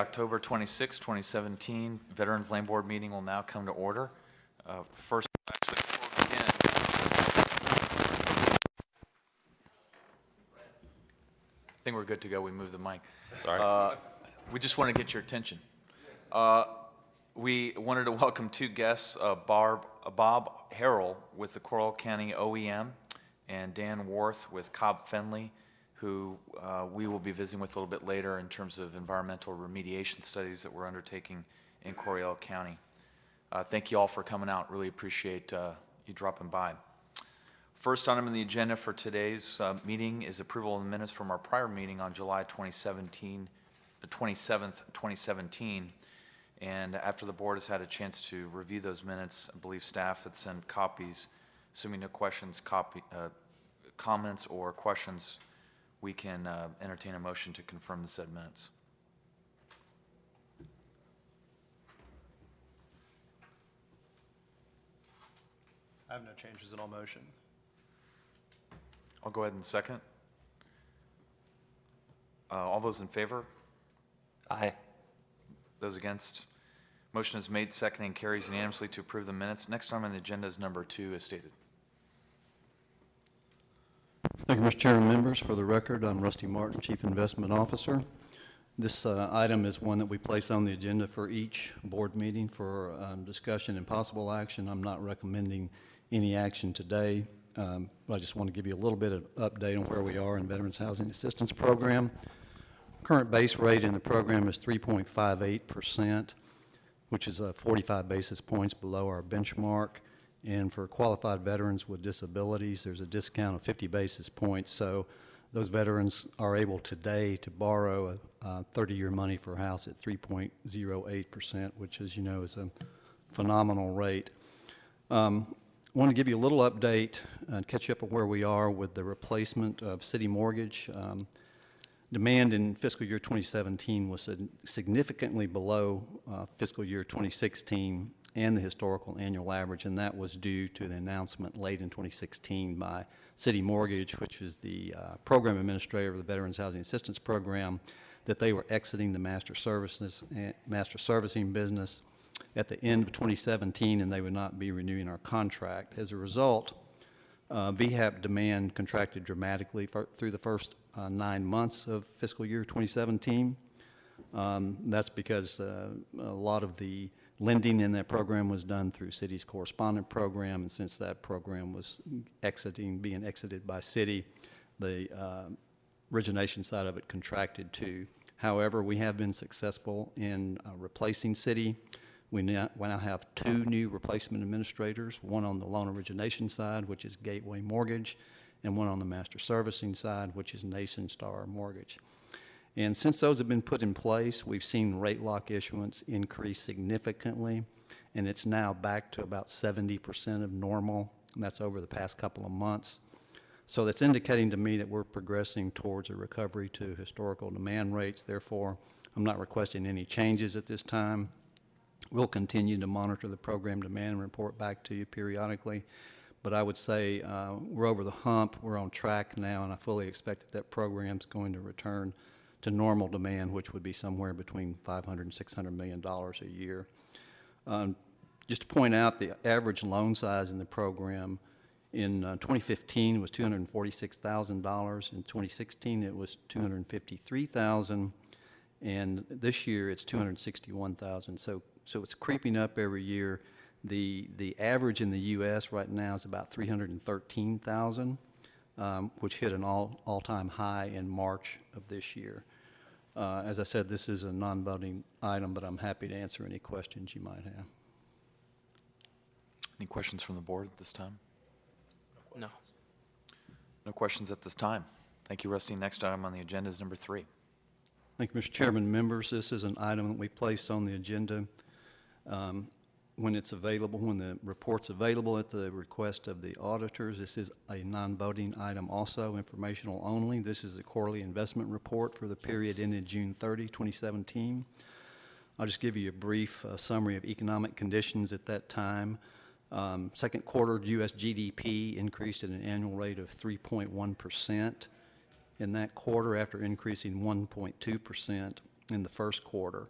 October 26, 2017 Veterans Land Board meeting will now come to order. First, actually, before we begin, I think we're good to go. We moved the mic. Sorry. We just want to get your attention. We wanted to welcome two guests, Bob Harrell with the Coral County OEM and Dan Worth with Cobb Finley, who we will be visiting with a little bit later in terms of environmental remediation studies that we're undertaking in Coryell County. Thank you all for coming out. Really appreciate you dropping by. First item on the agenda for today's meeting is approval of the minutes from our prior meeting on July 27th, 2017. And after the board has had a chance to review those minutes, I believe staff had sent copies. Assuming no questions, comments or questions, we can entertain a motion to confirm the said minutes. I have no changes in all motion. I'll go ahead and second. All those in favor? Aye. Those against? Motion is made, second, and carries unanimously to approve the minutes. Next item on the agenda is number 2, as stated. Thank you, Mr. Chairman. Members, for the record, I'm Rusty Martin, Chief Investment Officer. This item is one that we place on the agenda for each board meeting for discussion and possible action. I'm not recommending any action today, but I just want to give you a little bit of update on where we are in Veterans Housing Assistance Program. Current base rate in the program is 3.58%, which is 45 basis points below our benchmark. And for qualified veterans with disabilities, there's a discount of 50 basis points. So those veterans are able today to borrow a 30-year money for a house at 3.08%, which, as you know, is a phenomenal rate. I want to give you a little update and catch up on where we are with the replacement of city mortgage. Demand in fiscal year 2017 was significantly below fiscal year 2016 and the historical annual average, and that was due to the announcement late in 2016 by City Mortgage, which is the program administrator of the Veterans Housing Assistance Program, that they were exiting the master servicing business at the end of 2017, and they would not be renewing our contract. As a result, VHAP demand contracted dramatically through the first 9 months of fiscal year 2017. That's because a lot of the lending in that program was done through City's correspondent program, and since that program was being exited by City, the origination side of it contracted too. However, we have been successful in replacing City. We now have 2 new replacement administrators, one on the loan origination side, which is Gateway Mortgage, and one on the master servicing side, which is Nation-Star Mortgage. And since those have been put in place, we've seen rate lock issuance increase significantly, and it's now back to about 70% of normal, and that's over the past couple of months. So that's indicating to me that we're progressing towards a recovery to historical demand rates. Therefore, I'm not requesting any changes at this time. We'll continue to monitor the program demand and report back to you periodically. But I would say we're over the hump, we're on track now, and I fully expect that program's going to return to normal demand, which would be somewhere between $500 and $600 million a year. Just to point out, the average loan size in the program in 2015 was $246,000. In 2016, it was $253,000, and this year it's $261,000. So it's creeping up every year. The average in the U.S. right now is about $313,000, which hit an all-time high in March of this year. As I said, this is a non-voting item, but I'm happy to answer any questions you might have. Any questions from the board at this time? No. No questions at this time. Thank you, Rusty. Next item on the agenda is number 3. Thank you, Mr. Chairman. Members, this is an item that we place on the agenda when it's available, when the report's available at the request of the auditors. This is a non-voting item also, informational only. This is the quarterly investment report for the period ended June 30, 2017. I'll just give you a brief summary of economic conditions at that time. Second quarter U.S. GDP increased at an annual rate of 3.1% in that quarter after increasing 1.2% in the first quarter.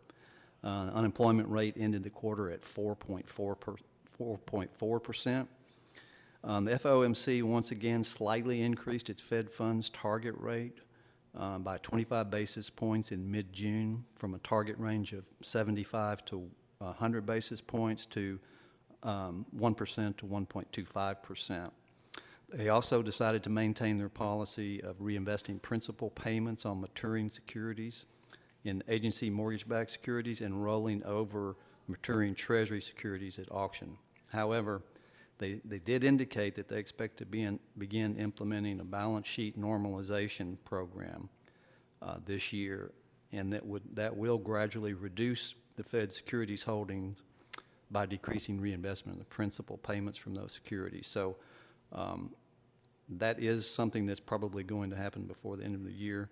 Unemployment rate ended the quarter at 4.4%. The FOMC once again slightly increased its Fed funds target rate by 25 basis points in mid-June from a target range of 75 to 100 basis points to 1% to 1.25%. They also decided to maintain their policy of reinvesting principal payments on maturing securities in agency mortgage-backed securities and rolling over maturing Treasury securities at auction. However, they did indicate that they expect to begin implementing a balance sheet normalization program this year, and that will gradually reduce the Fed securities holdings by decreasing reinvestment of the principal payments from those securities. So that is something that's probably going to happen before the end of the year.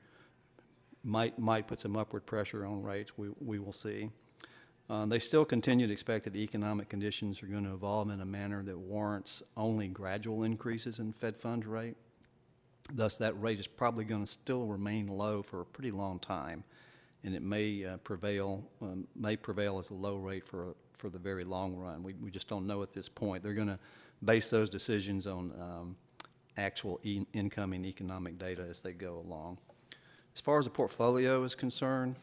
Might put some upward pressure on rates. We will see. They still continue to expect that the economic conditions are going to evolve in a manner that warrants only gradual increases in Fed funds rate. Thus, that rate is probably going to still remain low for a pretty long time, and it may prevail as a low rate for the very long run. We just don't know at this point. They're going to base those decisions on actual incoming economic data as they go along. As far as the portfolio is concerned,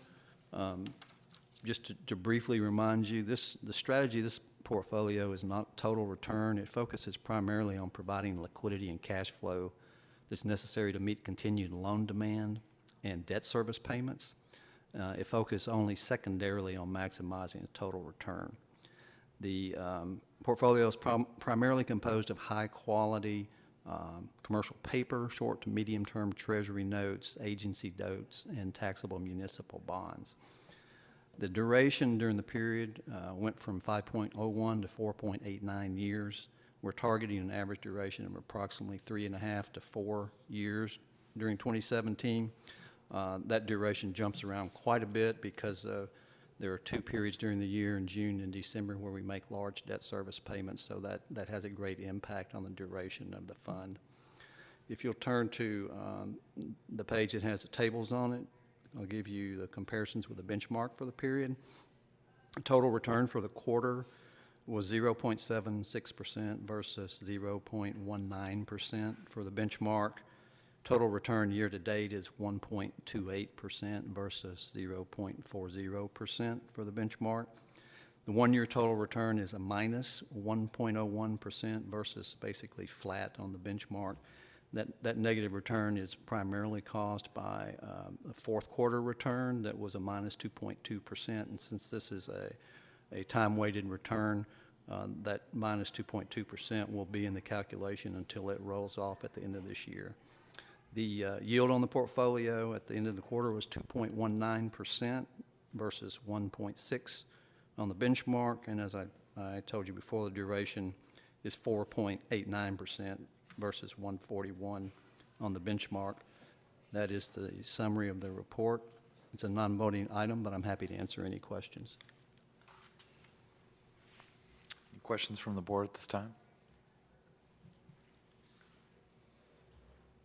just to briefly remind you, the strategy of this portfolio is not total return. It focuses primarily on providing liquidity and cash flow that's necessary to meet continued loan demand and debt service payments. It focuses only secondarily on maximizing a total return. The portfolio is primarily composed of high-quality commercial paper, short to medium-term Treasury notes, agency notes, and taxable municipal bonds. The duration during the period went from 5.01 to 4.89 years. We're targeting an average duration of approximately 3.5 to 4 years during 2017. That duration jumps around quite a bit because there are 2 periods during the year, in June and December, where we make large debt service payments, so that has a great impact on the duration of the fund. If you'll turn to the page that has the tables on it, I'll give you the comparisons with the benchmark for the period. Total return for the quarter was 0.76% versus 0.19% for the benchmark. Total return year-to-date is 1.28% versus 0.40% for the benchmark. The one-year total return is a minus 1.01% versus basically flat on the benchmark. That negative return is primarily caused by a fourth quarter return that was a minus 2.2%, and since this is a time-weighted return, that minus 2.2% will be in the calculation until it rolls off at the end of this year. The yield on the portfolio at the end of the quarter was 2.19% versus 1.6% on the benchmark, and as I told you before, the duration is 4.89% versus 141 on the benchmark. That is the summary of the report. It's a non-voting item, but I'm happy to answer any questions. Any questions from the board at this time?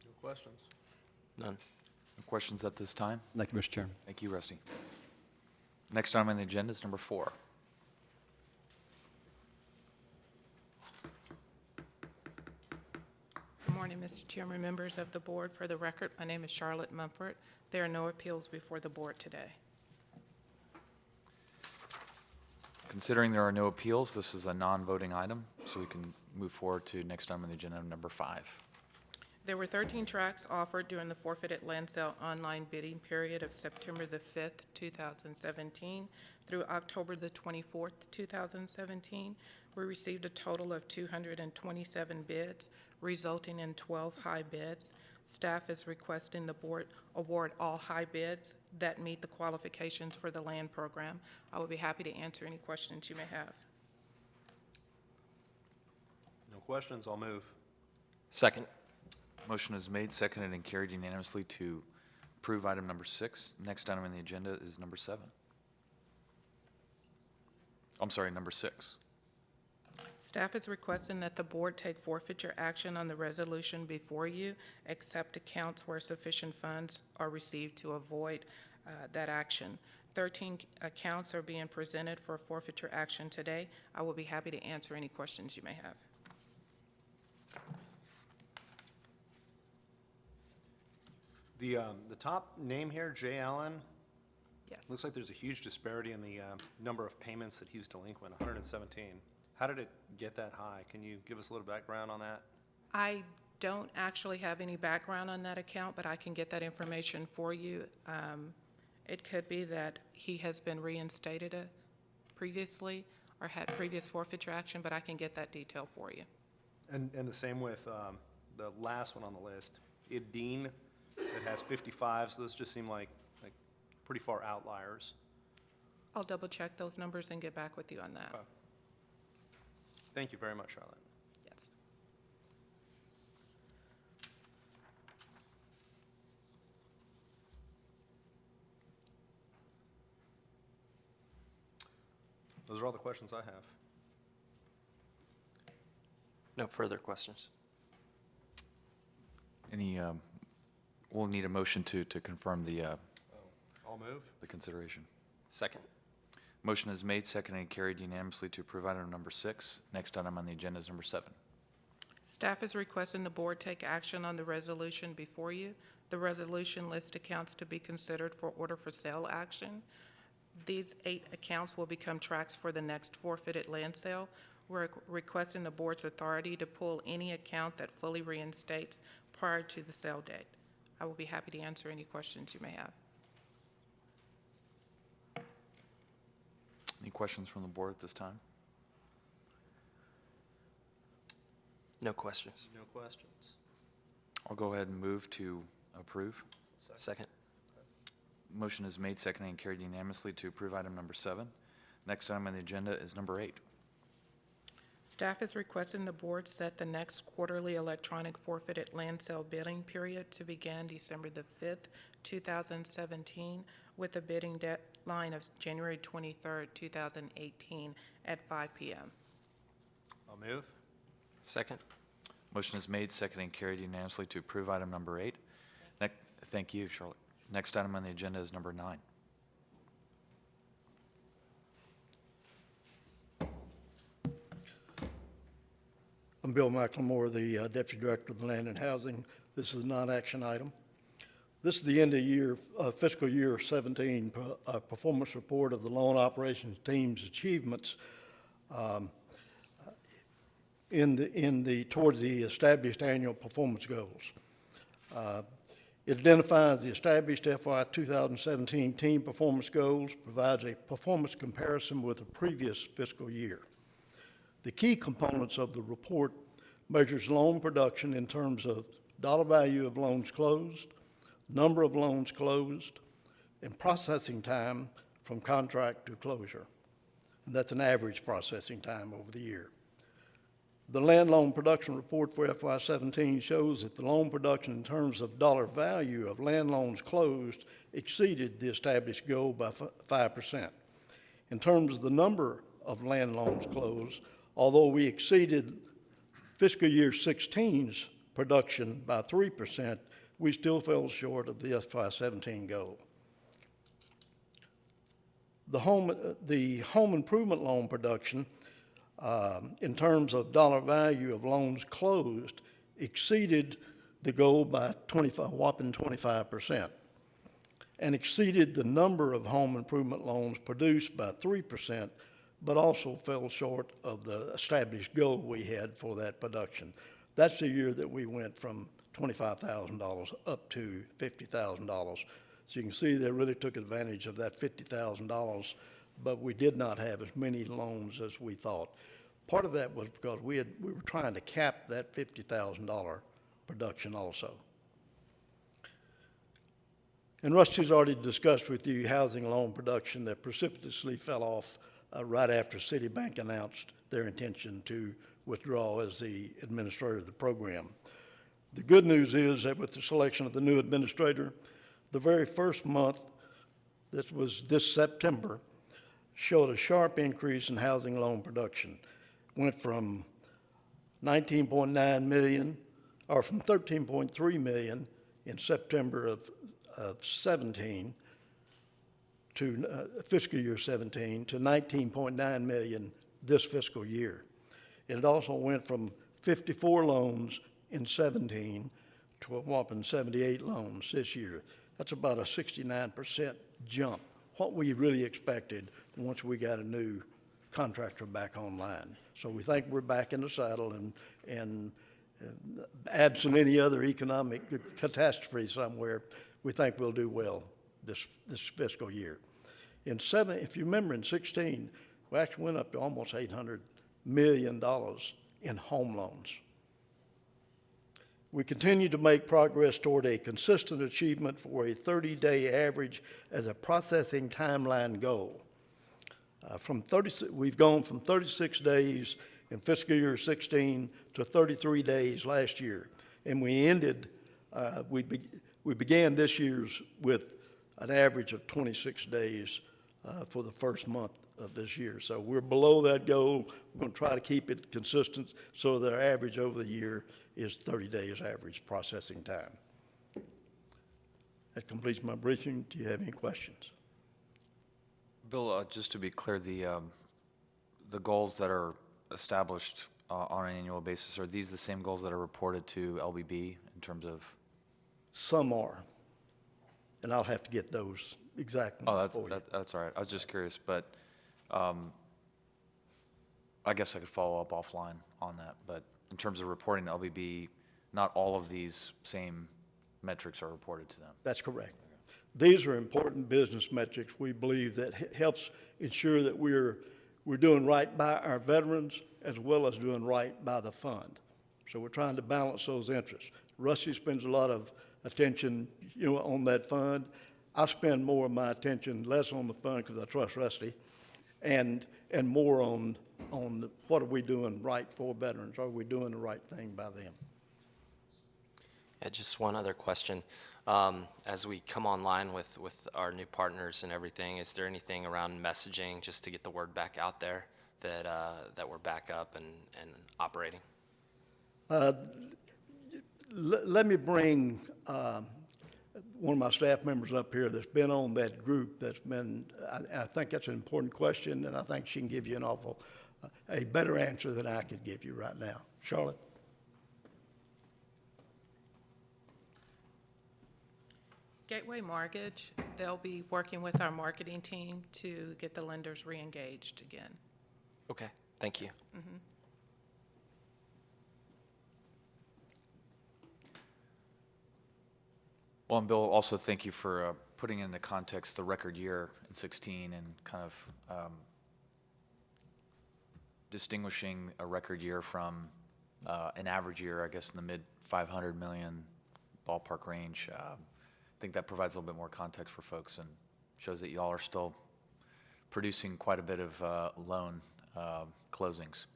No questions. None. No questions at this time? Thank you, Mr. Chairman. Thank you, Rusty. Next item on the agenda is number 4. Good morning, Mr. Chairman, members of the board. For the record, my name is Charlotte Mumford. There are no appeals before the board today. Considering there are no appeals, this is a non-voting item, so we can move forward to next item on the agenda, number 5. There were 13 tracts offered during the forfeited land sale online bidding period of September the 5th, 2017 through October the 24th, 2017. We received a total of 227 bids, resulting in 12 high bids. Staff is requesting the board award all high bids that meet the qualifications for the land program. I will be happy to answer any questions you may have. No questions, I'll move. Second. Motion is made, seconded, and carried unanimously to approve item number 6. Next item on the agenda is number 7. I'm sorry, number 6. Staff is requesting that the board take forfeiture action on the resolution before you, except accounts where sufficient funds are received to avoid that action. 13 accounts are being presented for forfeiture action today. I will be happy to answer any questions you may have. The top name here, J. Allen, Yes. looks like there's a huge disparity in the number of payments that he's delinquent, 117. How did it get that high? Can you give us a little background on that? I don't actually have any background on that account, but I can get that information for you. It could be that he has been reinstated previously or had previous forfeiture action, but I can get that detail for you. And the same with the last one on the list, Ideen, that has 55, so those just seem like pretty far outliers. I'll double check those numbers and get back with you on that. Okay. Thank you very much, Charlotte. Yes. Those are all the questions I have. No further questions. We'll need a motion to confirm I'll move. the consideration. Second. Motion is made, seconded, and carried unanimously to approve item number 6. Next item on the agenda is number 7. Staff is requesting the board take action on the resolution before you. The resolution lists accounts to be considered for order for sale action. These 8 accounts will become tracts for the next forfeited land sale. We're requesting the board's authority to pull any account that fully reinstates prior to the sale date. I will be happy to answer any questions you may have. Any questions from the board at this time? No questions. No questions. I'll go ahead and move to approve. Second. Motion is made, seconded, and carried unanimously to approve item number 7. Next item on the agenda is number 8. Staff is requesting the board set the next quarterly electronic forfeited land sale bidding period to begin December the 5th, 2017, with a bidding deadline of January 23rd, 2018 at 5 p.m. I'll move. Second. Motion is made, seconded, and carried unanimously to approve item number 8. Thank you, Charlotte. Next item on the agenda is number 9. I'm Bill McLemore, the Deputy Director of the Land and Housing. This is a non-action item. This is the end of year, fiscal year 17 performance report of the loan operations team's achievements towards the established annual performance goals. It identifies the established FY 2017 team performance goals, provides a performance comparison with the previous fiscal year. The key components of the report measures loan production in terms of dollar value of loans closed, number of loans closed, and processing time from contract to closure. And that's an average processing time over the year. The land loan production report for FY 17 shows that the loan production in terms of dollar value of land loans closed exceeded the established goal by 5%. In terms of the number of land loans closed, although we exceeded fiscal year 16's production by 3%, we still fell short of the FY 17 goal. The home improvement loan production, in terms of dollar value of loans closed, exceeded the goal by a whopping 25%, and exceeded the number of home improvement loans produced by 3%, but also fell short of the established goal we had for that production. That's the year that we went from $25,000 up to $50,000. So you can see they really took advantage of that $50,000, but we did not have as many loans as we thought. Part of that was because we were trying to cap that $50,000 production also. And Rusty's already discussed with you housing loan production that precipitously fell off right after Citibank announced their intention to withdraw as the administrator of the program. The good news is that with the selection of the new administrator, the very first month, that was this September, showed a sharp increase in housing loan production. Went from 19.9 million, or from 13.3 million in September of 17 to fiscal year 17 to 19.9 million this fiscal year. And it also went from 54 loans in 17 to a whopping 78 loans this year. That's about a 69% jump, what we really expected once we got a new contractor back online. So we think we're back in the saddle, and absent any other economic catastrophe somewhere, we think we'll do well this fiscal year. If you remember, in 16, we actually went up to almost $800 million in home loans. We continue to make progress toward a consistent achievement for a 30-day average as a processing timeline goal. We've gone from 36 days in fiscal year 16 to 33 days last year, and we began this year's with an average of 26 days for the first month of this year. So we're below that goal. We're going to try to keep it consistent so that our average over the year is 30 days average processing time. That completes my briefing. Do you have any questions? Bill, just to be clear, the goals that are established on an annual basis, are these the same goals that are reported to LBB in terms of? Some are, and I'll have to get those exact Oh, numbers for you. that's all right. I was just curious, but I guess I could follow up offline on that. But in terms of reporting to LBB, not all of these same metrics are reported to them. That's correct. These are important business metrics, we believe, that helps ensure that we're doing right by our veterans as well as doing right by the fund. So we're trying to balance those interests. Rusty spends a lot of attention, on that fund. I spend more of my attention, less on the fund because I trust Rusty, and more on what are we doing right for veterans? Are we doing the right thing by them? Yeah, just one other question. As we come online with our new partners and everything, is there anything around messaging just to get the word back out there that we're back up and operating? Let me bring one of my staff members up here that's been on that group that's been, I think that's an important question, and I think she can give you a better answer than I could give you right now. Charlotte? Gateway Mortgage, they'll be working with our marketing team to get the lenders re-engaged again. Okay, thank you. Well, and Bill, also thank you for putting into context the record year in 16 and kind of distinguishing a record year from an average year, I guess, in the mid 500 million ballpark range. I think that provides a little bit more context for folks and shows that y'all are still producing quite a bit of loan closings. It's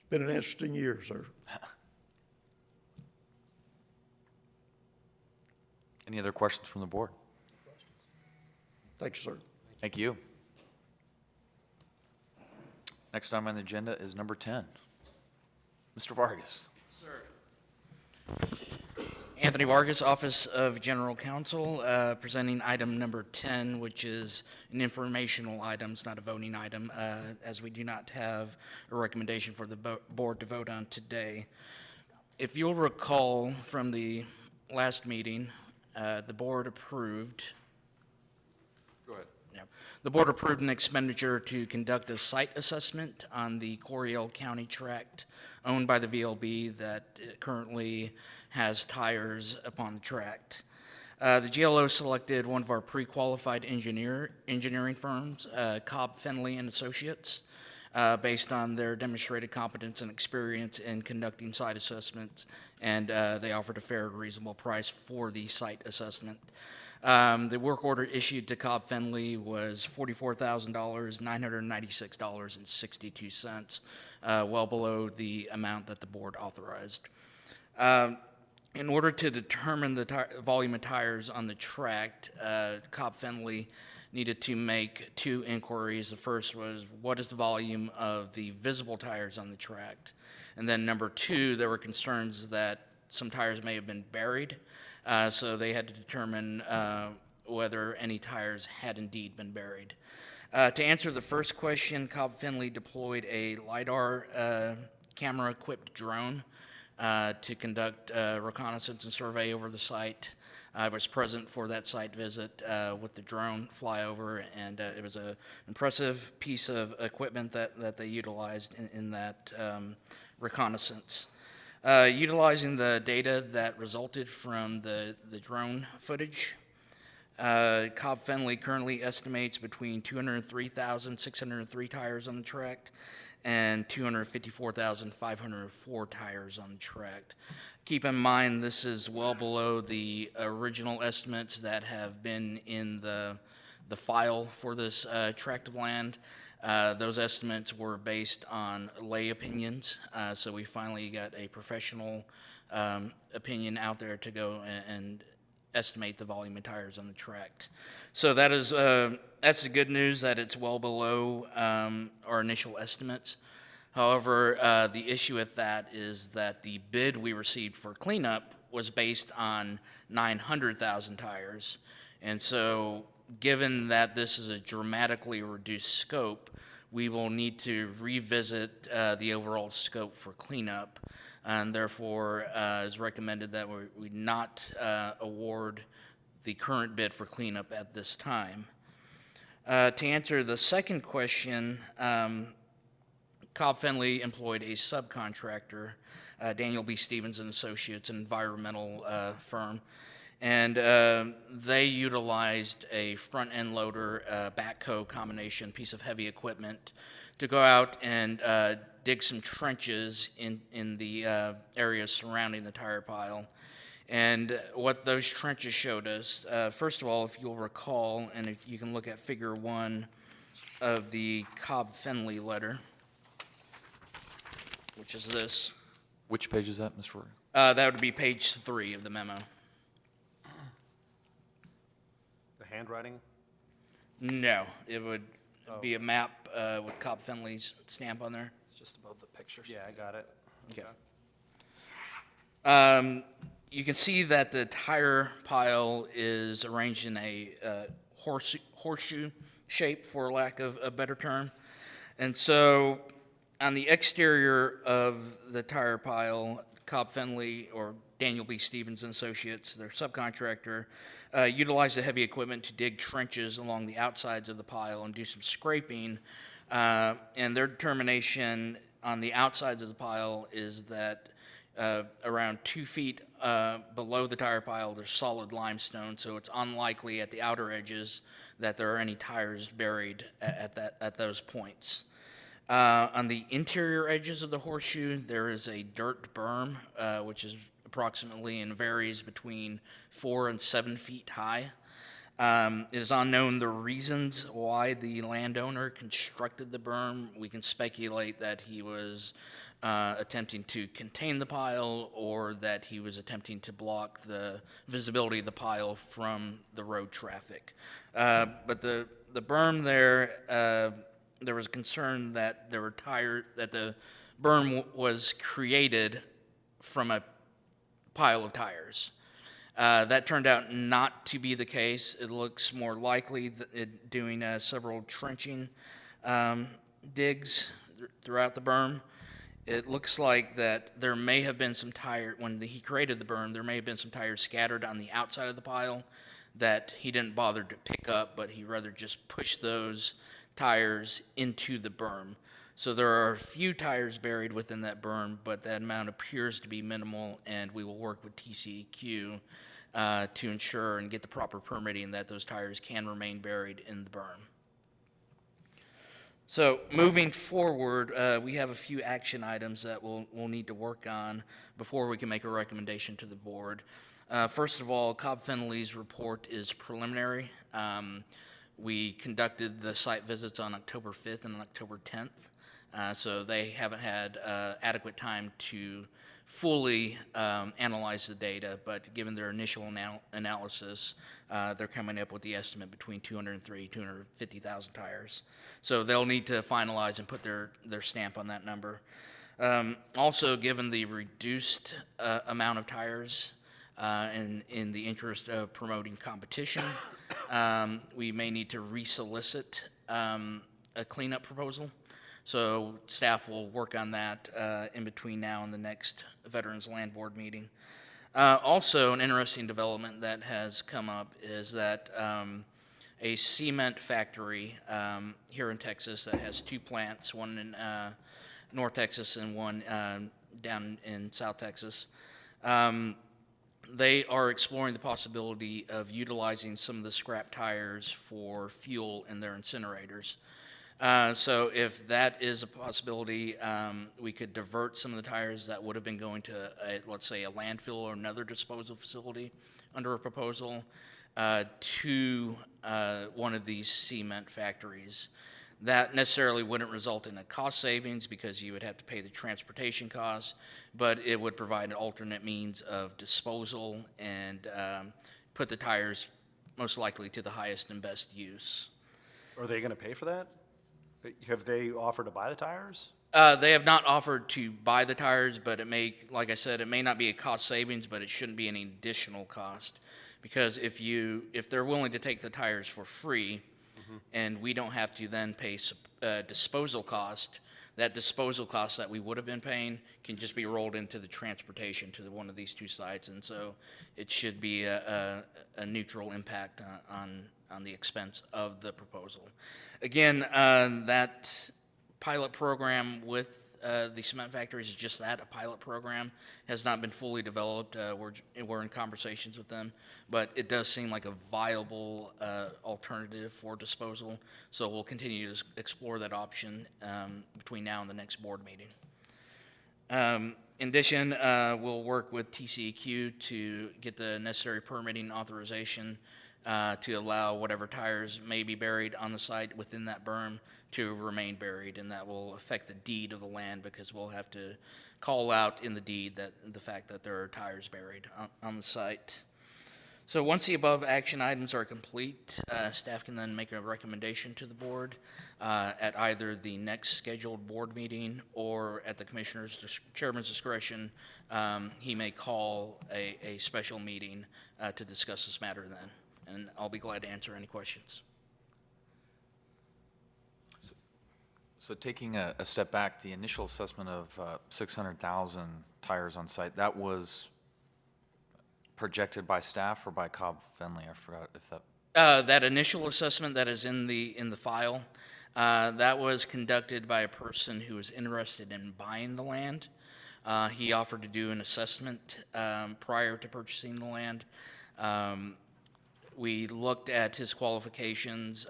been an interesting year, sir. Any other questions from the board? Thank you, sir. Thank you. Next item on the agenda is number 10. Mr. Vargas. Anthony Vargas, Office of General Counsel, presenting item number 10, which is an informational item, it's not a voting item, as we do not have a recommendation for the board to vote on today. If you'll recall from the last meeting, the board approved. Go ahead. Yeah. The board approved an expenditure to conduct a site assessment on the Coryell County tract owned by the VLB that currently has tires upon the tract. The GLO selected one of our pre-qualified engineering firms, Cobb Finley and Associates, based on their demonstrated competence and experience in conducting site assessments, and they offered a fair and reasonable price for the site assessment. The work order issued to Cobb Finley was $44,000, $996.62, well below the amount that the board authorized. In order to determine the volume of tires on the tract, Cobb Finley needed to make two inquiries. The first was, what is the volume of the visible tires on the tract? And then number two, there were concerns that some tires may have been buried, so they had to determine whether any tires had indeed been buried. To answer the first question, Cobb Finley deployed a LiDAR camera-equipped drone to conduct reconnaissance and survey over the site. I was present for that site visit with the drone flyover, and it was an impressive piece of equipment that they utilized in that reconnaissance. Utilizing the data that resulted from the drone footage, Cobb Finley currently estimates between 203,603 tires on the tract and 254,504 tires on the tract. Keep in mind, this is well below the original estimates that have been in the file for this tract of land. Those estimates were based on lay opinions, so we finally got a professional opinion out there to go and estimate the volume of tires on the tract. So that is that's the good news, that it's well below our initial estimates. However, the issue with that is that the bid we received for cleanup was based on 900,000 tires. And so given that this is a dramatically reduced scope, we will need to revisit the overall scope for cleanup, and therefore it's recommended that we not award the current bid for cleanup at this time. To answer the second question, Cobb Finley employed a subcontractor, Daniel B. Stevens and Associates, an environmental firm, and they utilized a front-end loader backhoe combination piece of heavy equipment to go out and dig some trenches in the areas surrounding the tire pile. And what those trenches showed us, first of all, if you'll recall, and if you can look at Figure 1 of the Cobb Finley letter, which is this. Which page is that, Mr. Roy? That would be page 3 of the memo. The handwriting? No, it would be a map with Cobb Finley's stamp on there. It's just above the pictures. Yeah, I got it. Okay. You can see that the tire pile is arranged in a horseshoe shape, for lack of a better term. And so on the exterior of the tire pile, Cobb Finley, or Daniel B. Stevens and Associates, their subcontractor, utilized the heavy equipment to dig trenches along the outsides of the pile and do some scraping. And their determination on the outsides of the pile is that around 2 feet below the tire pile, there's solid limestone, so it's unlikely at the outer edges that there are any tires buried at those points. On the interior edges of the horseshoe, there is a dirt berm, which is approximately and varies between 4 and 7 feet high. It is unknown the reasons why the landowner constructed the berm. We can speculate that he was attempting to contain the pile, or that he was attempting to block the visibility of the pile from the road traffic. But the berm there was concern that the berm was created from a pile of tires. That turned out not to be the case. It looks more likely that doing several trenching digs throughout the berm. It looks like that there may have been some tire, when he created the berm, there may have been some tires scattered on the outside of the pile that he didn't bother to pick up, but he rather just pushed those tires into the berm. So there are a few tires buried within that berm, but that amount appears to be minimal, and we will work with TCEQ to ensure and get the proper permitting that those tires can remain buried in the berm. So moving forward, we have a few action items that we'll need to work on before we can make a recommendation to the board. First of all, Cobb Finley's report is preliminary. We conducted the site visits on October 5th and October 10th, so they haven't had adequate time to fully analyze the data, but given their initial analysis, they're coming up with the estimate between 203 and 250,000 tires. So they'll need to finalize and put their stamp on that number. Also, given the reduced amount of tires, in the interest of promoting competition, we may need to resolicit a cleanup proposal. So staff will work on that in between now and the next Veterans Land Board meeting. Also, an interesting development that has come up is that a cement factory here in Texas that has two plants, one in North Texas and one down in South Texas, they are exploring the possibility of utilizing some of the scrap tires for fuel in their incinerators. So if that is a possibility, we could divert some of the tires that would have been going to, let's say, a landfill or another disposal facility under a proposal to one of these cement factories. That necessarily wouldn't result in a cost savings because you would have to pay the transportation costs, but it would provide an alternate means of disposal and put the tires most likely to the highest and best use. Are they going to pay for that? Have they offered to buy the tires? They have not offered to buy the tires, but it may, like I said, it may not be a cost savings, but it shouldn't be any additional cost. Because if they're willing to take the tires for free, and we don't have to then pay disposal cost, that disposal cost that we would have been paying can just be rolled into the transportation to one of these two sites, and so it should be a neutral impact on the expense of the proposal. Again, that pilot program with the cement factories is just that, a pilot program. Has not been fully developed. We're in conversations with them, but it does seem like a viable alternative for disposal. So we'll continue to explore that option between now and the next board meeting. In addition, we'll work with TCEQ to get the necessary permitting authorization to allow whatever tires may be buried on the site within that berm to remain buried, and that will affect the deed of the land because we'll have to call out in the deed that the fact that there are tires buried on the site. So once the above action items are complete, staff can then make a recommendation to the board at either the next scheduled board meeting or at the chairman's discretion. He may call a special meeting to discuss this matter then, and I'll be glad to answer any questions. So taking a step back, the initial assessment of 600,000 tires on site, that was projected by staff or by Cobb Finley? I forgot if that. That initial assessment that is in the file, that was conducted by a person who was interested in buying the land. He offered to do an assessment prior to purchasing the land. We looked at his qualifications.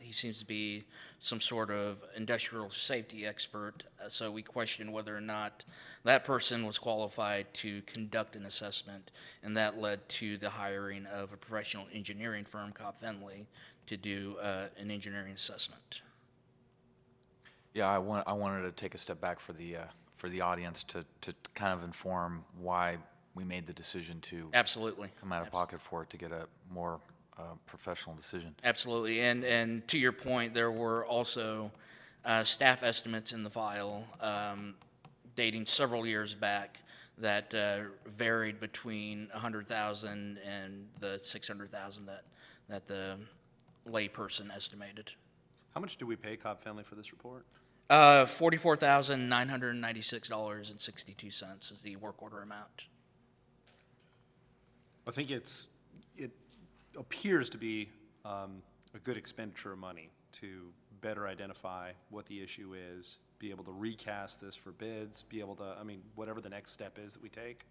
He seems to be some sort of industrial safety expert, so we questioned whether or not that person was qualified to conduct an assessment, and that led to the hiring of a professional engineering firm, Cobb Finley, to do an engineering assessment. Yeah, I wanted to take a step back for the audience to kind of inform why we made the decision to Absolutely. come out of pocket for it to get a more professional decision. Absolutely, and to your point, there were also staff estimates in the file dating several years back that varied between 100,000 and the 600,000 that the layperson estimated. How much do we pay Cobb Finley for this report? $44,996.62 is the work order amount. I think it appears to be a good expenditure of money to better identify what the issue is, be able to recast this for bids, be able to, whatever the next step is that we take.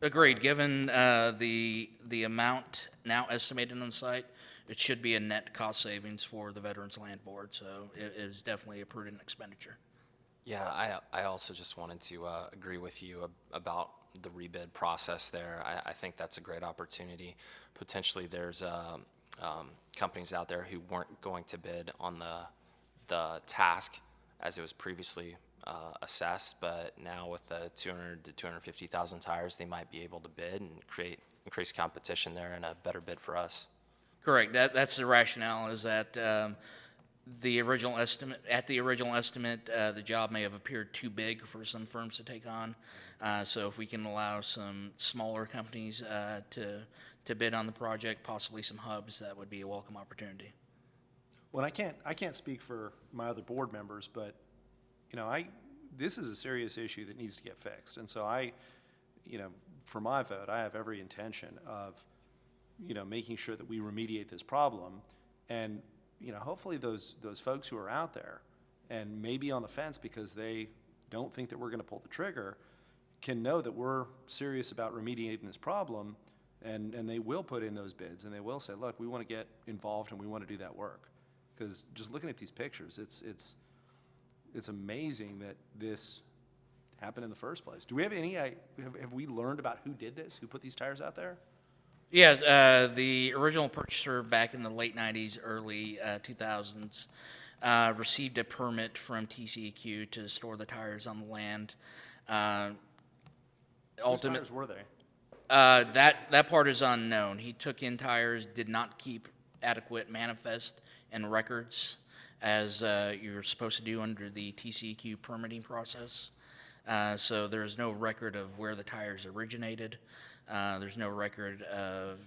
Agreed. Given the amount now estimated on the site, it should be a net cost savings for the Veterans Land Board, so it is definitely a prudent expenditure. Yeah, I also just wanted to agree with you about the rebid process there. I think that's a great opportunity. Potentially there's companies out there who weren't going to bid on the task as it was previously assessed, but now with the 200 to 250,000 tires, they might be able to bid and create increased competition there and a better bid for us. Correct. That's the rationale, is that the original estimate, the job may have appeared too big for some firms to take on. So if we can allow some smaller companies to to bid on the project, possibly some hubs, that would be a welcome opportunity. Well, I can't speak for my other board members, but, this is a serious issue that needs to get fixed. And so for my vote, I have every intention of, making sure that we remediate this problem. And, hopefully those folks who are out there and maybe on the fence because they don't think that we're going to pull the trigger can know that we're serious about remediating this problem, and they will put in those bids, and they will say, look, we want to get involved and we want to do that work. Because just looking at these pictures, it's amazing that this happened in the first place. Do we have any, have we learned about who did this, who put these tires out there? Yeah, the original purchaser back in the late 90s, early 2000s, received a permit from TCEQ to store the tires on the land. Whose tires were they? That part is unknown. He took in tires, did not keep adequate manifest and records as you're supposed to do under the TCEQ permitting process. So there's no record of where the tires originated. There's no record of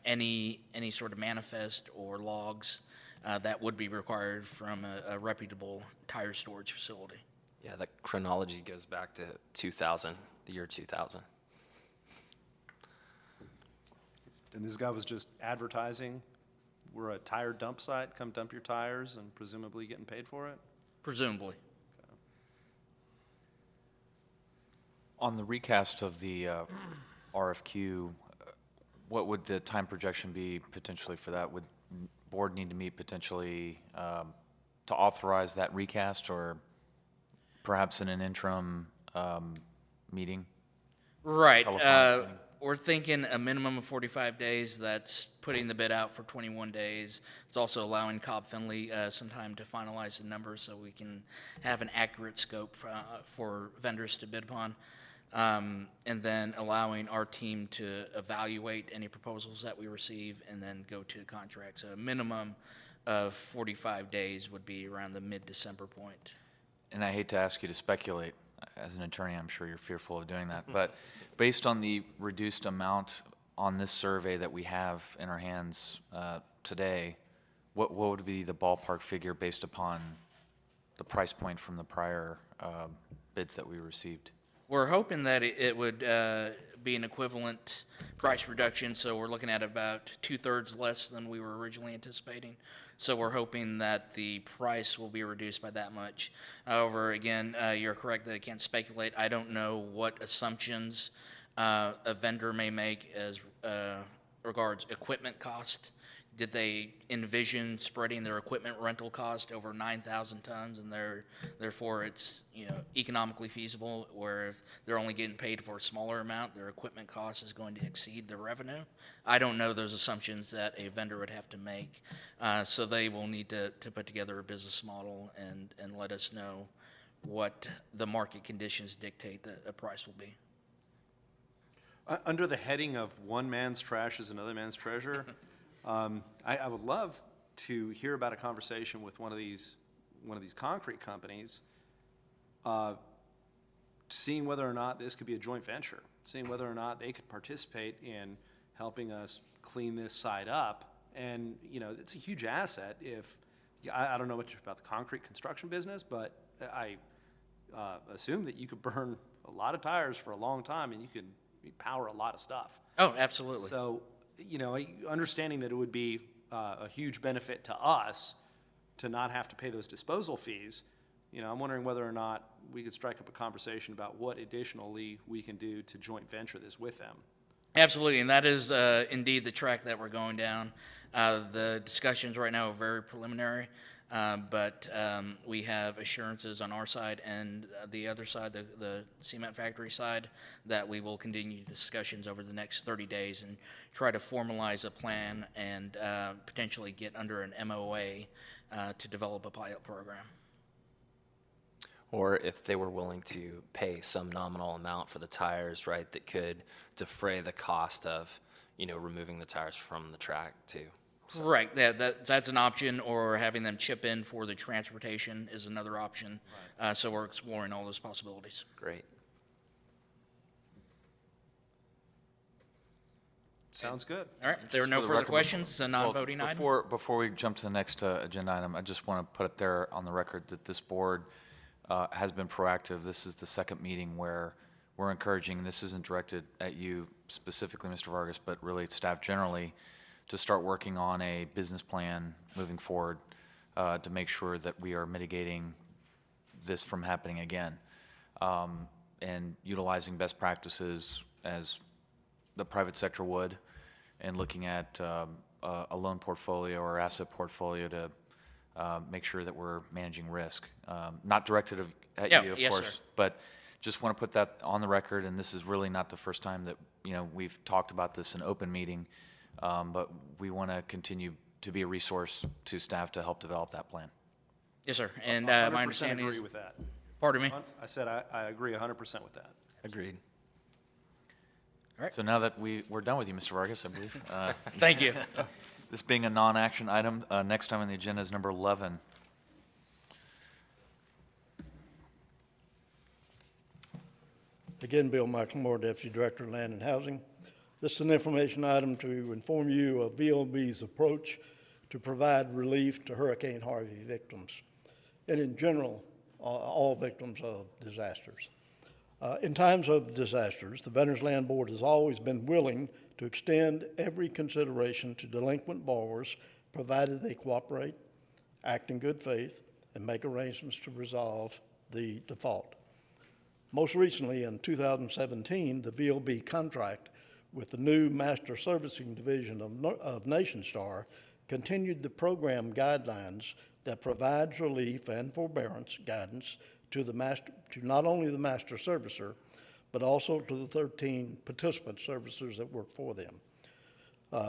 any sort of manifest or logs that would be required from a reputable tire storage facility. Yeah, the chronology goes back to 2000, the year 2000. And this guy was just advertising, we're a tire dump site, come dump your tires, and presumably getting paid for it? Presumably. On the recast of the RFQ, what would the time projection be potentially for that? Would board need to meet potentially to authorize that recast, or perhaps in an interim meeting? Right. Telephonic meeting? We're thinking a minimum of 45 days. That's putting the bid out for 21 days. It's also allowing Cobb Finley some time to finalize the numbers so we can have an accurate scope for vendors to bid upon. And then allowing our team to evaluate any proposals that we receive and then go to contract. So a minimum of 45 days would be around the mid-December point. And I hate to ask you to speculate. As an attorney, I'm sure you're fearful of doing that. But based on the reduced amount on this survey that we have in our hands today, what would be the ballpark figure based upon the price point from the prior bids that we received? We're hoping that it would be an equivalent price reduction, so we're looking at about 2/3 less than we were originally anticipating. So we're hoping that the price will be reduced by that much. However, again, you're correct that I can't speculate. I don't know what assumptions a vendor may make as regards equipment cost. Did they envision spreading their equipment rental cost over 9,000 tons, and therefore it's economically feasible, where if they're only getting paid for a smaller amount, their equipment cost is going to exceed their revenue? I don't know those assumptions that a vendor would have to make, so they will need to put together a business model and let us know what the market conditions dictate that a price will be. Under the heading of one man's trash is another man's treasure, I would love to hear about a conversation with one of these concrete companies, seeing whether or not this could be a joint venture, seeing whether or not they could participate in helping us clean this site up. And, it's a huge asset if, I don't know much about the concrete construction business, but I assume that you could burn a lot of tires for a long time and you could power a lot of stuff. Oh, absolutely. So, understanding that it would be a huge benefit to us to not have to pay those disposal fees, I'm wondering whether or not we could strike up a conversation about what additionally we can do to joint venture this with them. Absolutely, and that is indeed the track that we're going down. The discussions right now are very preliminary, but we have assurances on our side and the other side, the cement factory side, that we will continue discussions over the next 30 days and try to formalize a plan and potentially get under an MOA to develop a pilot program. Or if they were willing to pay some nominal amount for the tires, right, that could defray the cost of, removing the tires from the track too. Right, that's an option, or having them chip in for the transportation is another option. Right. So we're exploring all those possibilities. Great. Sounds good. All right, if there are Just no for the further record, questions, it's a non-voting Well, item. Before we jump to the next agenda item, I just want to put it there on the record that this board has been proactive. This is the second meeting where we're encouraging, this isn't directed at you specifically, Mr. Vargas, but really staff generally, to start working on a business plan moving forward to make sure that we are mitigating this from happening again, and utilizing best practices as the private sector would, and looking at a loan portfolio or asset portfolio to make sure that we're managing risk. Not directed at Yeah, you, of yes, course, sir. but just want to put that on the record, and this is really not the first time that, we've talked about this in open meeting, but we want to continue to be a resource to staff to help develop that plan. Yes, sir. And 100% my understanding agree is, with that. pardon me? I said I agree 100% with that. Agreed. So now that we're done with you, Mr. Vargas, I believe. Thank you. This being a non-action item, next item on the agenda is number 11. Again, Bill McLemore, Deputy Director of Land and Housing. This is an information item to inform you of VLB's approach to provide relief to Hurricane Harvey victims, and in general, all victims of disasters. In times of disasters, the Veterans Land Board has always been willing to extend every consideration to delinquent borrowers, provided they cooperate, act in good faith, and make arrangements to resolve the default. Most recently, in 2017, the VLB contract with the new Master Servicing Division of NationStar continued the program guidelines that provides relief and forbearance guidance to not only the master servicer, but also to the 13 participant servicers that work for them,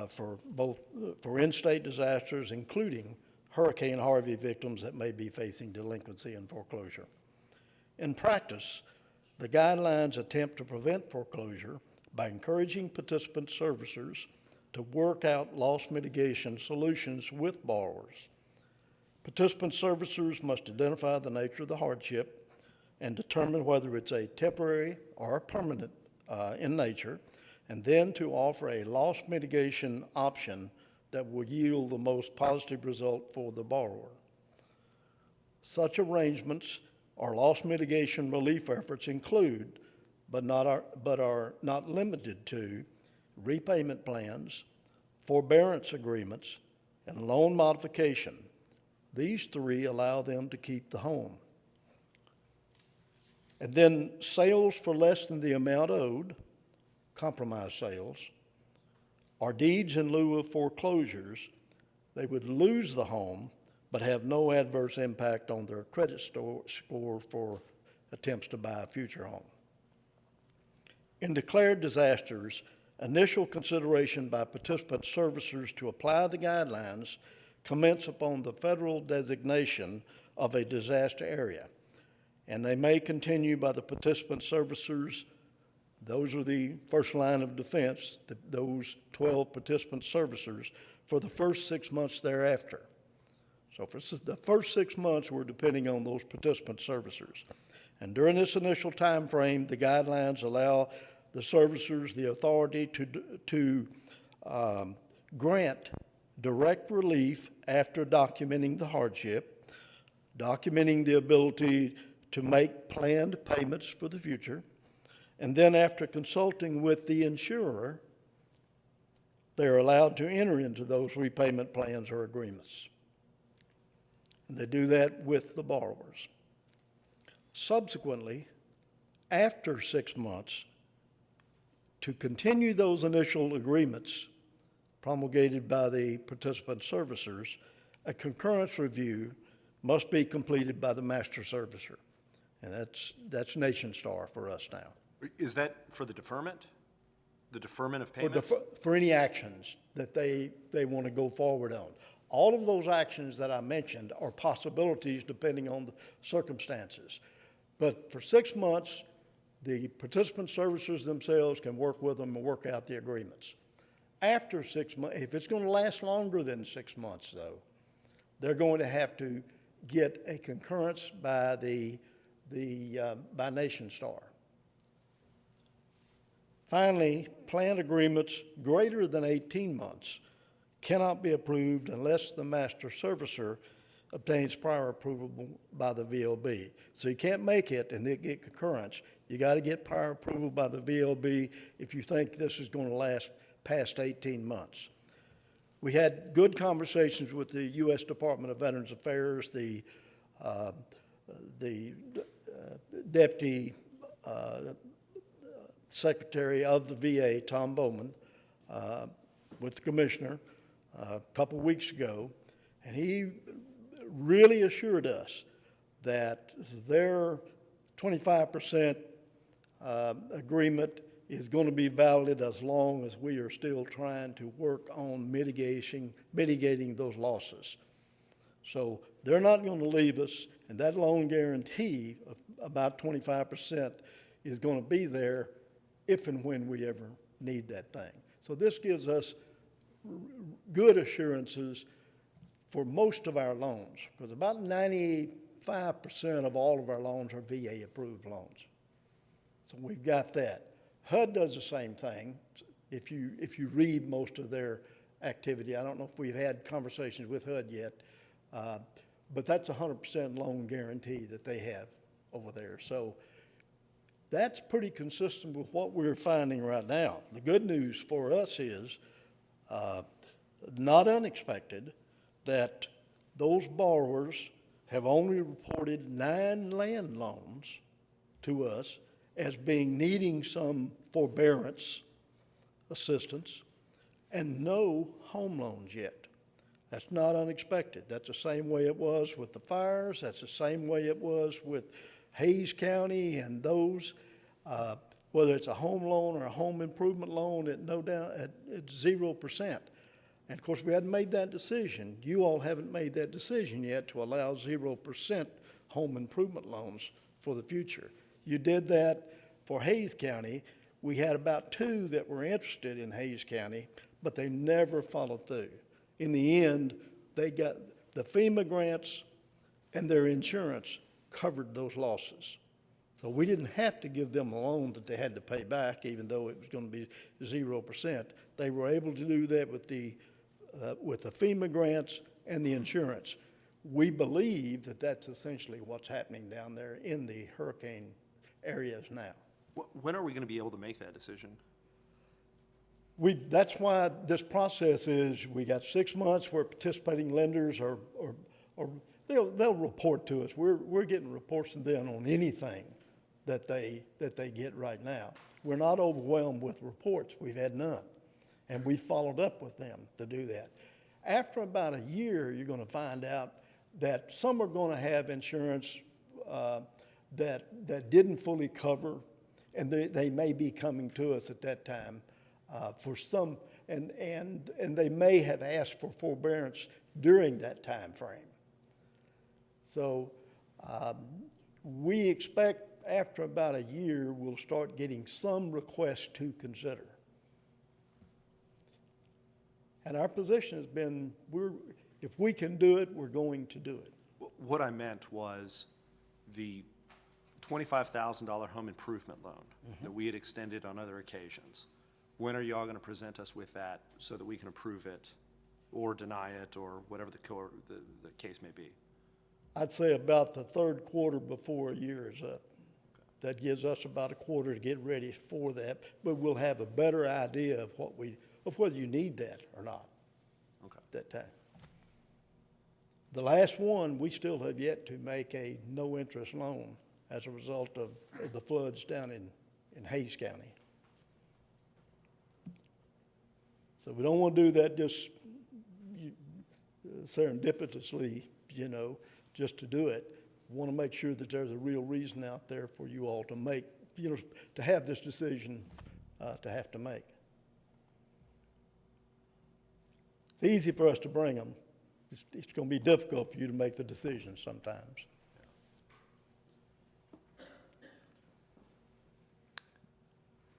for in-state disasters, including Hurricane Harvey victims that may be facing delinquency and foreclosure. In practice, the guidelines attempt to prevent foreclosure by encouraging participant servicers to work out loss mitigation solutions with borrowers. Participant servicers must identify the nature of the hardship and determine whether it's a temporary or permanent in nature, and then to offer a loss mitigation option that will yield the most positive result for the borrower. Such arrangements or loss mitigation relief efforts include, but are not limited to, repayment plans, forbearance agreements, and loan modification. These three allow them to keep the home. And then sales for less than the amount owed, compromise sales, or deeds in lieu of foreclosures, they would lose the home but have no adverse impact on their credit score for attempts to buy a future home. In declared disasters, initial consideration by participant servicers to apply the guidelines commence upon the federal designation of a disaster area, and they may continue by the participant servicers. Those are the first line of defense, those 12 participant servicers, for the first 6 months thereafter. So for the first 6 months, we're depending on those participant servicers. And during this initial time frame, the guidelines allow the servicers the authority to grant direct relief after documenting the hardship, documenting the ability to make planned payments for the future, and then after consulting with the insurer, they're allowed to enter into those repayment plans or agreements. And they do that with the borrowers. Subsequently, after 6 months, to continue those initial agreements promulgated by the participant servicers, a concurrence review must be completed by the master servicer. And that's NationStar for us now. Is that for the deferment? The deferment of payments? For any actions that they want to go forward on. All of those actions that I mentioned are possibilities depending on the circumstances. But for 6 months, the participant servicers themselves can work with them and work out the agreements. After 6 months, if it's going to last longer than 6 months, though, they're going to have to get a concurrence by by NationStar. Finally, plan agreements greater than 18 months cannot be approved unless the master servicer obtains prior approval by the VLB. So you can't make it and then get concurrence. You got to get prior approval by the VLB if you think this is going to last past 18 months. We had good conversations with the U.S. Department of Veterans Affairs, the Deputy Secretary of the VA, Tom Bowman, with the Commissioner a couple of weeks ago, and he really assured us that their 25% agreement is going to be valid as long as we are still trying to work on mitigating those losses. So they're not going to leave us, and that loan guarantee of about 25% is going to be there if and when we ever need that thing. So this gives us good assurances for most of our loans, because about 95% of all of our loans are VA-approved loans. So we've got that. HUD does the same thing. If you read most of their activity, I don't know if we've had conversations with HUD yet, but that's 100% loan guarantee that they have over there. So that's pretty consistent with what we're finding right now. The good news for us is, not unexpected, that those borrowers have only reported 9 land loans to us as being needing some forbearance assistance and no home loans yet. That's not unexpected. That's the same way it was with the fires. That's the same way it was with Hayes County and those, whether it's a home loan or a home improvement loan at 0%. And of course, we hadn't made that decision. You all haven't made that decision yet to allow 0% home improvement loans for the future. You did that for Hayes County. We had about 2 that were interested in Hayes County, but they never followed through. In the end, they got the FEMA grants and their insurance covered those losses. So we didn't have to give them a loan that they had to pay back, even though it was going to be 0%. They were able to do that with the FEMA grants and the insurance. We believe that that's essentially what's happening down there in the hurricane areas now. When are we going to be able to make that decision? That's why this process is, we got 6 months where participating lenders they'll report to us. We're getting reports from them on anything that they get right now. We're not overwhelmed with reports. We've had none. And we followed up with them to do that. After about a year, you're going to find out that some are going to have insurance that didn't fully cover, and they may be coming to us at that time for some, and they may have asked for forbearance during that time frame. So we expect after about a year, we'll start getting some requests to consider. And our position has been, if we can do it, we're going to do it. What I meant was the $25,000 home improvement loan that we had extended on other occasions. When are y'all going to present us with that so that we can approve it or deny it or whatever the case may be? I'd say about the third quarter before a year is up. That gives us about a quarter to get ready for that, but we'll have a better idea of whether you need that or not at that time. The last one, we still have yet to make a no-interest loan as a result of the floods down in Hayes County. So we don't want to do that just serendipitously, just to do it. We want to make sure that there's a real reason out there for you all to make, to have this decision to have to make. It's easy for us to bring them. It's going to be difficult for you to make the decision sometimes.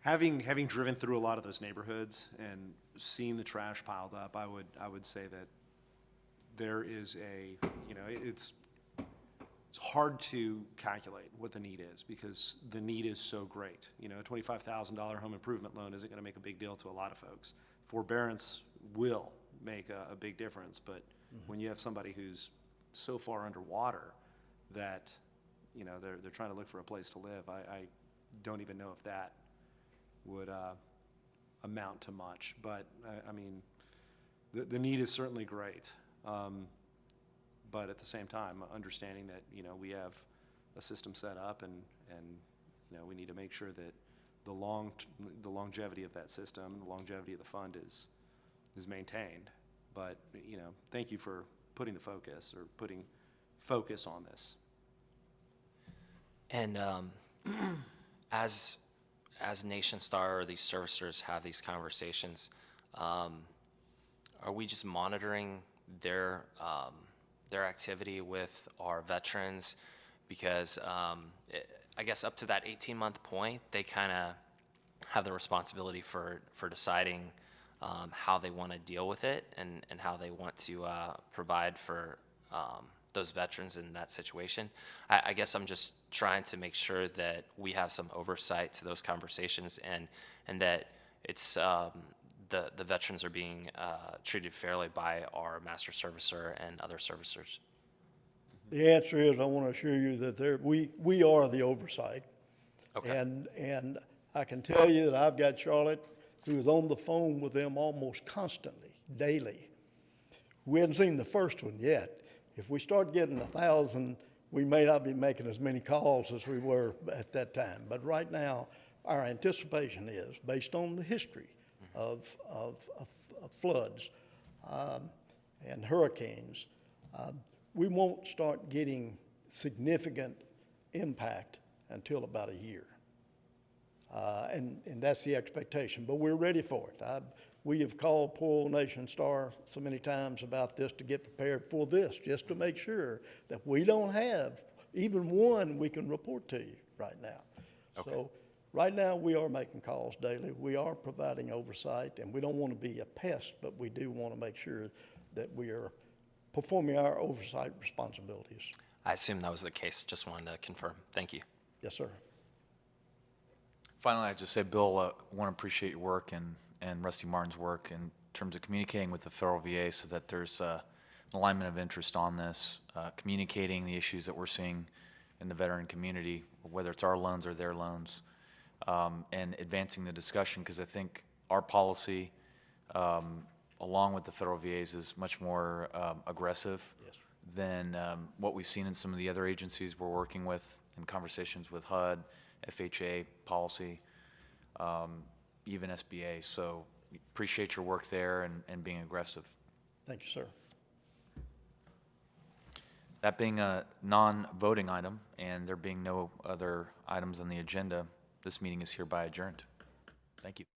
Having driven through a lot of those neighborhoods and seen the trash piled up, I would say that there is it's hard to calculate what the need is because the need is so great. You know, a $25,000 home improvement loan isn't going to make a big deal to a lot of folks. Forbearance will make a big difference, but when you have somebody who's so far underwater that, you know, they're trying to look for a place to live, I don't even know if that would amount to much. But, I mean, the need is certainly great. But at the same time, understanding that, you know, we have a system set up and you know, we need to make sure that the longevity of that system, the longevity of the fund is maintained. But, you know, thank you for putting focus on this. And as Nation Star or these servicers have these conversations, are we just monitoring their activity with our veterans? Because I guess up to that 18-month point, they kind of have the responsibility for deciding how they want to deal with it and how they want to provide for those veterans in that situation. I guess I'm just trying to make sure that we have some oversight to those conversations and that it's the veterans are being treated fairly by our master servicer and other servicers. The answer is, I want to assure you that we are the oversight. Okay. And I can tell you that I've got Charlotte, who is on the phone with them almost constantly, daily. We hadn't seen the first one yet. If we start getting 1,000, we may not be making as many calls as we were at that time. But right now, our anticipation is, based on the history of floods and hurricanes, we won't start getting significant impact until about a year. And that's the expectation, but we're ready for it. We have called poor old Nation Star so many times about this to get prepared for this, just to make sure that we don't have even one we can report to you right now. Okay. So right now, we are making calls daily. We are providing oversight, and we don't want to be a pest, but we do want to make sure that we are performing our oversight responsibilities. I assume that was the case. Just wanted to confirm. Thank you. Yes, sir. Finally, I'd just say, Bill, I want to appreciate your work and Rusty Martin's work in terms of communicating with the federal VA so that there's an alignment of interest on this, communicating the issues that we're seeing in the veteran community, whether it's our loans or their loans, and advancing the discussion, because I think our policy, along with the federal VA's, is much more aggressive than what we've seen in some of the other agencies we're working with in conversations with HUD, FHA policy, even SBA. So appreciate your work there and being aggressive. Thank you, sir. That being a non-voting item and there being no other items on the agenda, this meeting is hereby adjourned. Thank you.